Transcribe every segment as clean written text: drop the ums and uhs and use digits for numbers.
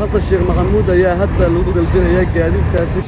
حسن الشيخ محمود ayaa hadda lagu galbinaya gaadiidkaasi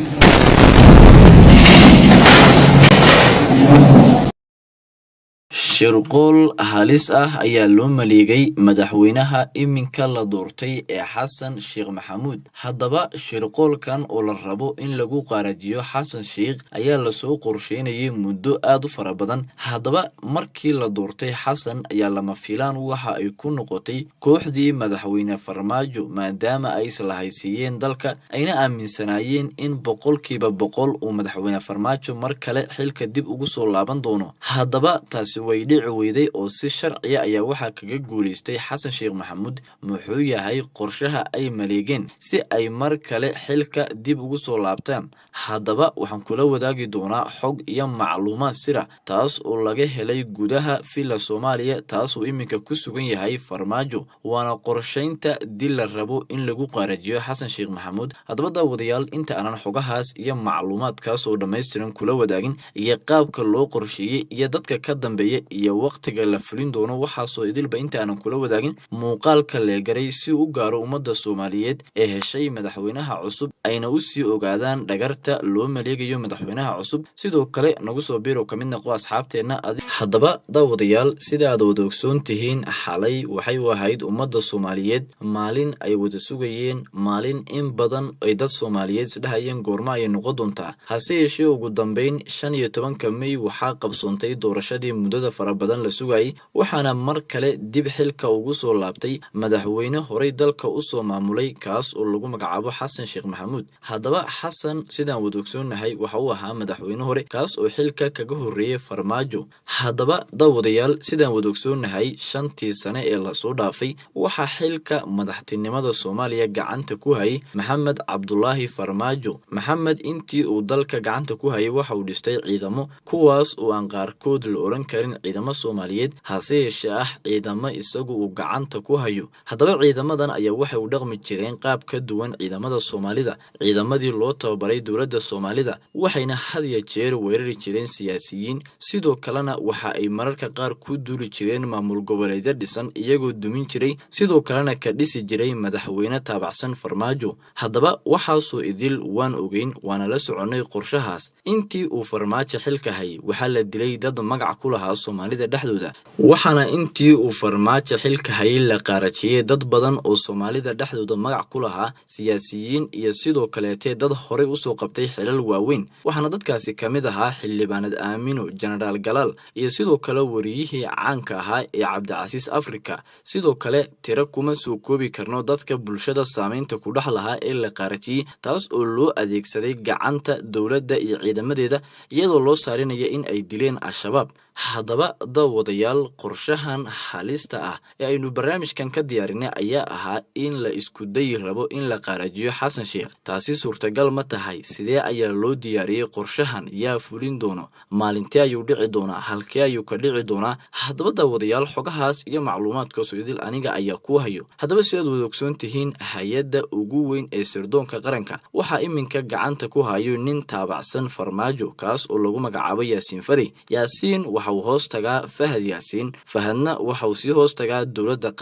shirqool halis ah ayaa loo maleegay madaxweynaha iminka la doortay ee Xasan Sheekh Maxamuud. Haddaba shirqoolkan oo la rabo in lagu qaarajiyo Xasan Sheekh ayaa la soo qorsheynayay muddo aad u fara badan. Haddaba markii la doortay Xasan ayaa lama filaan waxa ay ku noqotay kooxdii madaxweyne Farmaajo maadaama ay isla haysiiyeen dalka ayna aaminsanaayeen in boqolkiiba boqol uu madaxweyne Farmaajo mar kale xilka dib ugu soo laaban doono. Haddaba taasi way dhici weyday oo si sharci ah ayaa waxa kaga guuleystay Xasan Sheekh Maxamuud. Muxuu yahay qorshaha ay maleegeen si ay mar kale xilka dib ugu soo laabtaan? Haddaba waxaan kula wadaagi doonaa xog iyo macluumaad sir ah taas oo laga helay gudaha fila Soomaaliya taas oo iminka ku sugan yahay Farmaajo waana qorsheynta dil la rabo in lagu qaarajiyo Xasan Sheekh Maxamuud. Haddaba daawadayaal inta aanan xogahaas iyo macluumaadkaas oo dhameystiran kula wadaagin iyo qaabka loo qorsheeyay iyo dadka ka dambeeya iyo waqtiga la fulin doono waxaasoo idilba inta aanan kula wadaagin muuqaalka leegaray si uu gaaro ummadda Soomaaliyeed ee heshay madaxweynaha cusub ayna u sii ogaadaan dhagarta loo maleegayo madaxweynaha cusub. Sidoo kale nagu soo biiro kamid noqo asxaabteena. Haddaba daawadayaal sida aad wada ogsoon tihiin xalay waxay u ahayd ummadda Soomaaliyeed maalin ay wada sugayeen maalin in badan ay dad Soomaaliyeed isdhahayeen goorma ay noqon doontaa. Hase yeeshee ugu dambeyn 15 May waxaa qabsoontay doorashadii muddada fara badan la sugayay waxaana mar kale dib xilka ugu soo laabtay madaxweyne horey dalka u soo maamulay kaas oo lagu magacaabo Xasan Sheekh Maxamuud. Haddaba Xasan sidaan wada ogsoonahay waxa uu ahaa madaxweyne hore kaas oo xilka kaga horeeyay Farmaajo. Haddaba daawadayaal sidaan wada ogsoonahay 5 sano ee la soo dhaafay waxa xilka madaxtinimada Soomaaliya gacanta ku hayay Maxamed Cabdullaahi Farmaajo. Maxamed intii uu dalka gacanta ku hayay waxa uu dhistay ciidamo kuwaas oo aan qaarkood la oran karin ciidamo Soomaaliyeed hase yeeshee ah ciidamo isagu uu gacanta ku hayo. Haddaba ciidamadan ayaa waxay u dhaqmi jireen qaab ka duwan ciidamada Soomaalida. Ciidamadii loo tababaray dowladda Soomaalida waxayna had iyo jeer weerari jireen siyaasiyiin sidoo kalena waxa ay mararka qaar ku duuli jireen maamul goboleedyo dhisan iyagoo dumin jiray sidoo kalena ka dhisi jiray madaxweyne taabacsan Farmaajo. Haddaba waxaasoo idil waan ogeyn waana la soconay qorshahaas. Intii uu Farmaajo xilka hayay waxaa la dilay dad magac ku lahaa Soomaalida dhexdooda waxaana intii uu Farmaajo xilka hayay la qaarajiyay dad badan oo Soomaalida dhexdooda magac ku lahaa siyaasiyiin iyo sidoo kale dad horey u soo qabtay xilal waaweyn waxaana dadkaasi kamid ahaa xildhibaanad Aamino General Galaal iyo sidoo kale wariyihii caanka ahaa ee Cabdicasiis Afrika. Sidoo kale tiro kuma soo koobi karno dadka bulshada saameynta ku dhex lahaa ee la qaarajiyay taas oo loo adeegsaday gacanta dowladda iyo ciidamadeeda iyadoo loo saarinaya in ay dileen Al-Shabaab. Haddaba daawadayaal qorshahan halista ah ee aynu barnaamijkan ka diyaarinay ayaa ahaa in la isku day rabo in la qaarajiyo Xasan Sheekh. Taasi suurtagal ma tahay? Sidee ayaa loo diyaariyay qorshahan? Yaa fulin doono? Maalintii ayuu dhici doonaa? Halkee ayuu ka dhici doonaa? Haddaba daawadayaal xogahaas iyo macluumaadkaas oo idil aniga ayaa ku hayo. Haddaba sidaad wada ogsoon tihiin hay'adda ugu weyn ee sirdoonka qaranka waxaa iminka gacanta ku hayo nin taabacsan Farmaajo kaas oo lagu magacaabo Yaasiin Fari. Yaasiin waxa uu hoos tagaa Fahad Yaasiin. Fahadna waxa uu sii hoos tagaa dowladda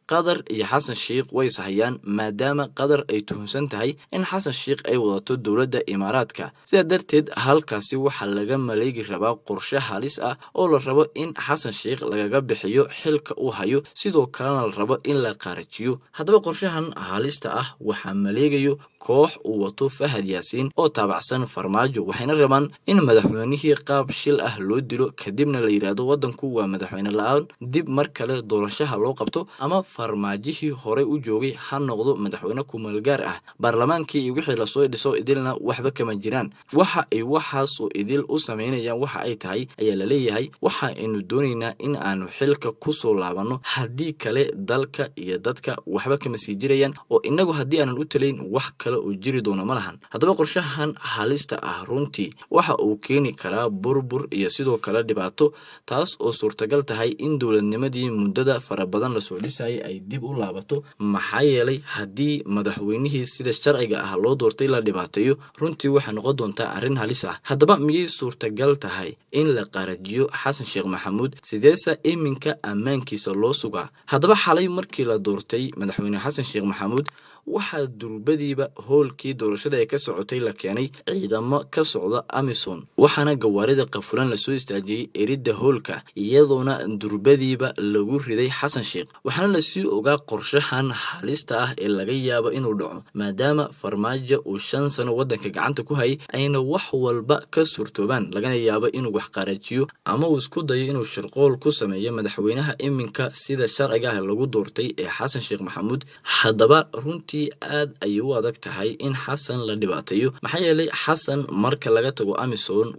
Qatar iyo Xasan Sheekh way sahayaan maadaama Qatar ay tuhunsan tahay in Xasan Sheekh ay wadato dowladda Imaaraadka. Sidaa darteed halkaasi waxa laga maleegi rabaa qorshe halis ah oo la rabo in Xasan Sheekh lagaga bixiyo xilka uu hayo sidoo kalena la rabo in la qaarajiyo. Haddaba qorshahan halista ah waxa maleegayo koox uu wato Fahad Yaasiin oo taabacsan Farmaajo waxayna rabaan in madaxweynihii qaab shil ah loo dilo kadibna la yiraahdo wadanku waa madaxweyne la'aan dib mar kale doorashaha loo qabto ama Farmaajihii hore u joogay ha noqdo madaxweyne ku meel gaar ah. Baarlamaankii iyo wixii la soo dhiso idilna waxba kama jiraan. Waxa ay waxaas oo idil u sameynayaan waxa ay tahay ayaa la leeyahay waxa aynu doonaynaa in aanu xilka ku soo laabano haddii kale dalka iyo dadka waxba kama sii jirayaan oo inagu haddii aanan u talayn wax kale oo jiri doono ma lahan. Haddaba qorshahan halista ah runtii waxa uu keeni karaa burbur iyo sidoo kale dhibaato taas oo suurtagal tahay in dowladnimadii muddada fara badan la soo dhisay ay dib u laabato maxaa yeelay haddii madaxweynihii sida sharciga ah loo doortay la dhibaateeyo runtii waxa noqon doontaa arrin halis ah. Haddaba miyay suurtagal tahay in la qaarajiyo Xasan Sheekh Maxamuud sideesa iminka ammaankiisa loo sugaa? Haddaba xalay markii la doortay madaxweyne Xasan Sheekh Maxamuud waxaa durbadiiba hoolkii doorashada ee ka socotay la keenay ciidamo ka socda Amisom waxaana gawaarida qafulan la soo istaajiyay eridda hoolka iyadoona durbadiiba lagu riday Xasan Sheikh waxaana la sii ogaa qorshahan halista ah ee laga yaabo inuu dhaco maadaama Farmaajo uu 5 sano wadanka gacanta ku hayay ayna wax walba ka suurtoobaan lagana yaabo inuu wax qarajiyo ama uu isku dayo inuu shirqool ku sameeyo madaxweynaha iminka sida sharciga ah lagu doortay ee Xasan Sheikh Maxamuud haddaba runtii aad ay u adag tahay in Xasan la dhibaateeyo maxaa yeelay Xasan marka laga tago Amisom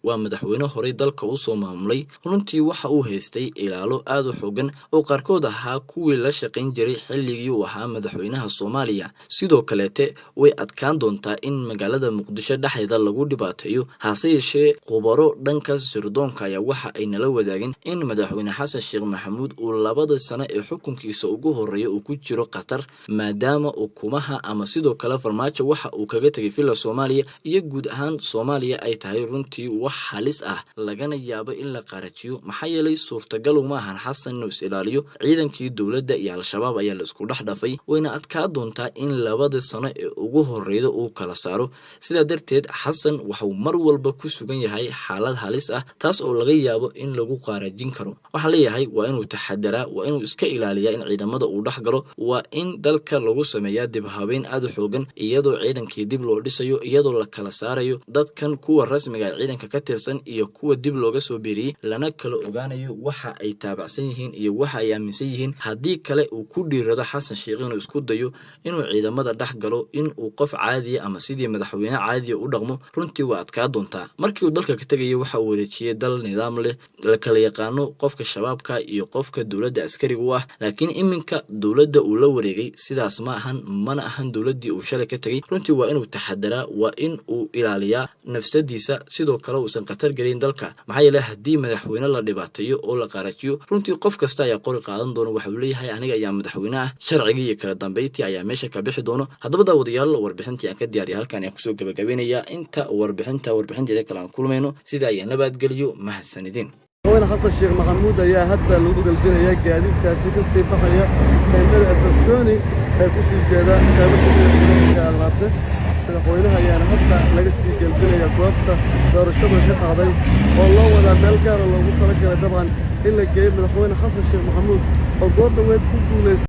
waa madaxweyne hore dalka u soo maamulay runtii waxa uu haystay ilaalo aad u xooggan oo qaarkood ahaa kuwii la shaqayn jiray xilligii uu ahaa madaxweynaha Soomaaliya sidoo kale way adkaan doontaa in magaalada Muqdisho dhexdeeda lagu dhibaateeyo hase yeeshee khubaro dhanka sirdoonka ayaa waxa ay nala wadaageen in madaxweyne Xasan Sheikh Maxamuud uu 2 sano ee xukunkiisa ugu horeeyay uu ku jiro qatar maadaama ukumaha ama sidoo kale Farmaajo waxa uu kaga tagay fila Soomaaliya iyo guud ahaan Soomaaliya ay tahay runtii wax halis ah lagana yaabo in la qarajiyo maxaa yeelay suurtagal uma ahan Xasan inuu is ilaaliyo ciidankii dawladda iyo al-shabaab ayaa la isku dhaafay wayna adkaa doontaa in 2 sano ee ugu horeeyay uu kala saaro sida darteed Xasan waxa uu mar walba ku sugan yahay xaalad halis ah taas oo laga yaabo in lagu qarajin karo waxa leeyahay waa inuu taxadara waa inuu iska ilaaliyo in ciidamada uu dhaxgalo waa in dalka lagu sameeyaa dib habeyn aad u xoogan iyadoo ciidankii dib loo dhisayo iyadoo la kala saarayo dadkan kuwa rasmiga ah ciidanka ka tirsan iyo kuwa dib looga soo beeriyay lana kala ogaanayo waxa ay taabacsan yihiin iyo waxa ay aaminsan yihiin hadii kale uu ku dhiirado Xasan Sheikh inuu isku dayo inuu ciidamada dhaxgalo in uu qof caadi ama sidii madaxweyne caadi u dhaqmo runtii waa adkaa doontaa markii uu dalka ka tagay waxa uu wareejiyay dal nidaam leh la kala yaqaano qofka shabaabka iyo qofka dawladda askariga u ah laakiin iminka dawladda uu la wareegay sidaas ma ahan dawladdii uu shalay ka tagay runtii waa inuu taxadara waa in uu ilaaliyaa nafsadiisa sidoo kale uusan qatar galin dalka maxaa yeelay hadii madaxweyne la dhibaateeyo oo la qarajiyo runtii qof kasta ayaa qori qaadan doona waxa uu leeyahay aniga ayaa madaxweyne ah sharciga iyo kala dambeyntii ayaa meesha ka bixi doono haddaba daawadayaal warbixintii aan ka diyaariyay halkan aan ku soo gabagabeynaya inta warbixinteeda kala aan kulmayno sida ay nabadgeliyo mahadsanidin madaxweyne Xasan Sheikh Maxamuud ayaa hadda lagu galbinaya gaadiidkaasi ka sii baxaya teendada Afasoni ee ku sii jeeda qaybta alaabta madaxweynaha ayaa hadda laga sii galbinaya goobta doorashada ka qaaday oo loo wada meel gaar ah loogu talagalay dabcan in la geeyo madaxweyne Xasan Sheikh Maxamuud oo goobta weyn ku guuleystay